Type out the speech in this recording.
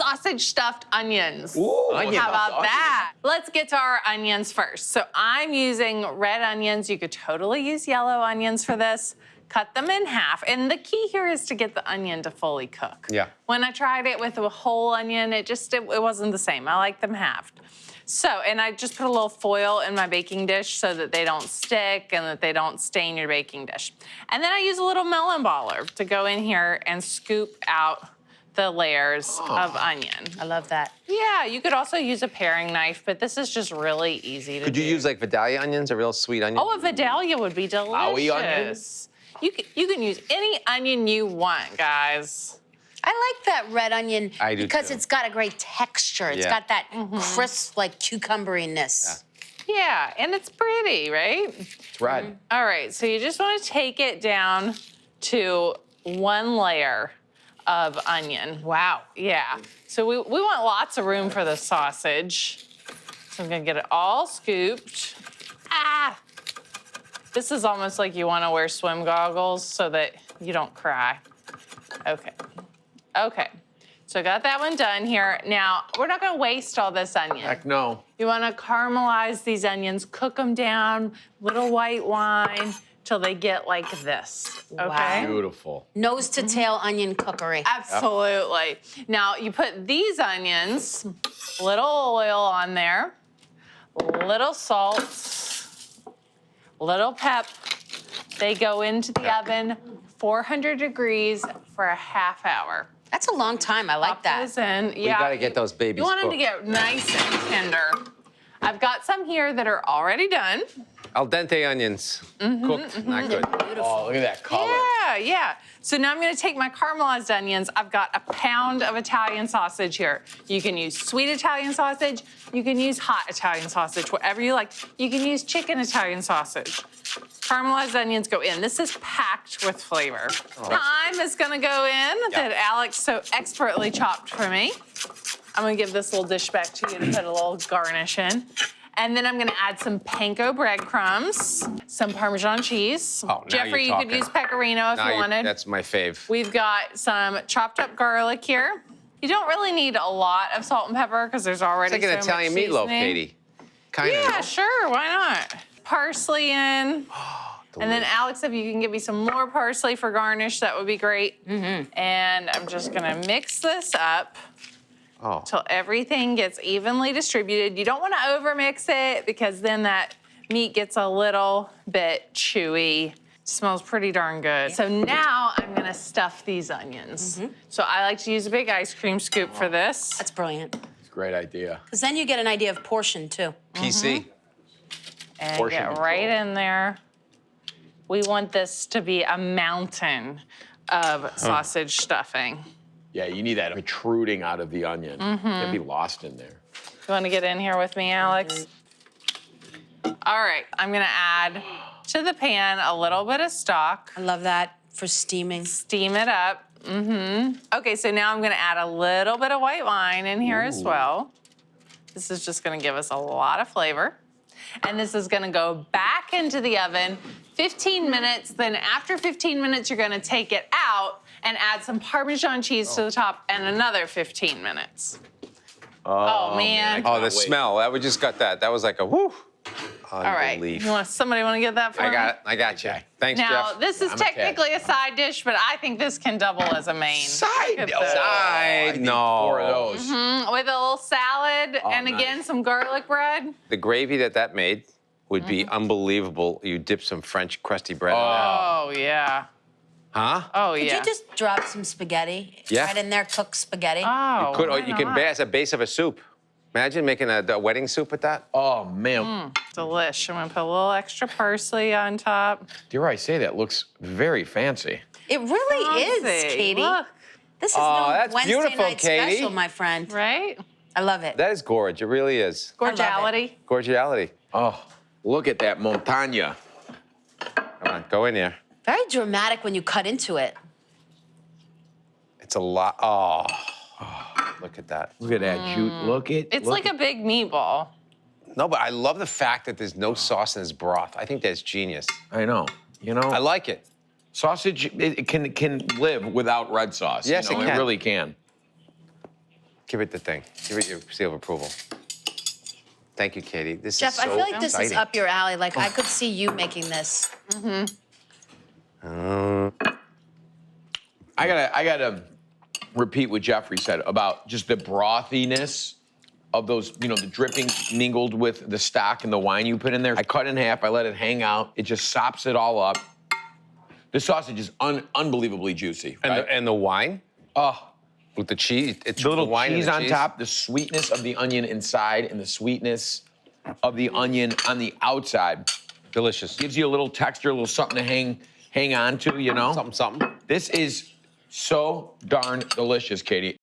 sausage stuffed onions. Ooh, how about that? Let's get to our onions first. So I'm using red onions. You could totally use yellow onions for this. Cut them in half. And the key here is to get the onion to fully cook. Yeah. When I tried it with a whole onion, it wasn't the same. I like them halved. So, and I just put a little foil in my baking dish so that they don't stick and that they don't stain your baking dish. And then I use a little melon baller to go in here and scoop out the layers of onion. I love that. Yeah, you could also use a paring knife, but this is just really easy to do. Could you use like Vidalia onions, a real sweet onion? Oh, a Vidalia would be delicious. Maui onions? You can use any onion you want, guys. I like that red onion I do because too. it's got a great texture. It's got that crisp, like cucumberiness. Yeah, and it's pretty, right? It's red. All right, so you just want to take it down to one layer of onion. Wow. Yeah, so we want lots of room for the sausage. So I'm gonna get it all scooped. Ah! This is almost like you want to wear swim goggles so that you don't cry. Okay. Okay. So I got that one done here. Now, we're not going to waste all this onion. Heck no. You want to caramelize these onions, cook them down, little white wine, till they get like this, okay? Wow. Beautiful. Nose to tail onion cookery. Absolutely. Now, you put these onions, little oil on there, little salt, little pep. They go into the oven, 400 degrees for a half hour. That's a long time. I like Pop that. those in. We gotta get those babies You want them to cooked. get nice and tender. I've got some here that are already done. Al dente onions. Cooked, not good. Oh, look at that color. Yeah, yeah. So now I'm gonna take my caramelized onions. I've got a pound of Italian sausage here. You can use sweet Italian sausage. You can use hot Italian sausage, whatever you like. You can use chicken Italian sausage. Caramelized onions go in. This is packed with flavor. Thyme is gonna go in that Alex so expertly chopped for me. I'm gonna give this little dish back to you to put a little garnish in. And then I'm gonna add some panko breadcrumbs, some Parmesan cheese. Oh, now Jeffrey, you're you could talking. use pecorino if you wanted. That's my fave. We've got some chopped up garlic here. You don't really need a lot of salt and pepper because there's already It's like an so Italian much meatloaf, seasoning. Katie. Kind Yeah, of. sure, why not? Parsley in. And then Alex, if you can give me some more parsley for garnish, that would be great. And I'm just gonna mix this up Oh. till everything gets evenly distributed. You don't wanna overmix it because then that meat gets a little bit chewy. Smells pretty darn good. So now I'm gonna stuff these onions. So I like to use a big ice cream scoop for this. That's brilliant. It's a great idea. Because then you get an idea of portion, too. PC. And Portion get control. right in there. We want this to be a mountain of sausage stuffing. Yeah, you need that protruding out of the onion. Can't be lost in there. You wanna get in here with me, Alex? All right, I'm gonna add to the pan a little bit of stock. I love that for steaming. Steam it up. Okay, so now I'm gonna add a little bit of white wine in here as well. This is just gonna give us a lot of flavor. And this is gonna go back into the oven 15 minutes. Then after 15 minutes, you're gonna take it out and add some Parmesan cheese to the top and another 15 minutes. Oh, man. Oh, the smell. We just got that. That was like a whoo. All right, somebody wanna get that for me? I got it. I got you. Thanks, Now, Jeff. this is I'm a kid. technically a side dish, but I think this can double as a main. Side Look at dish. this. I know. 4 of those. With a little salad and again, nice. some garlic bread. The gravy that made would be unbelievable. You dip some French crusty bread in that. Oh, yeah. Huh? Oh, Could yeah. you just drop some spaghetti Yeah. right in there, cook spaghetti? Oh, Could, or why you can not? base a base of a soup. Imagine making a wedding soup with that. Oh, man. Delish. I'm gonna put a little extra parsley on top. Dare I say that looks very fancy. It really is, Fancy. Katie. Look, This is Oh, no that's Wednesday beautiful, night Katie. special, my friend. right? I love it. That is gorge. It really is. love it. Gorgeality. Gorgeality. Oh, look at that montaña. Come on, go in there. Very dramatic when you cut into it. It's a lot. Oh, look at that. Look at that, Jude. Look at It's look like a big meatball. No, but I love the fact that there's no sauce in this broth. I think that's genius. I know. You know, I like it. sausage it can live without red sauce. Yes, you know, it can. really can. Give it the thing. Give it your seal of approval. Thank you, Katie. This Jeff, is so I feel like this is exciting. up your alley. Like, I could see you making this. I gotta repeat what Jeffrey said about just the brothiness of those, the dripping mingled with the stock and the wine you put in there. I cut it in half, I let it hang out. It just sops it all up. This sausage is unbelievably juicy. Right? And the wine? Oh, With the cheese? It's the little wine and cheese the on top, the sweetness of the onion inside, and the sweetness of the onion on the outside. Delicious. Gives you a little texture, a little something to hang on to, Something, something. This is so darn delicious, Katie.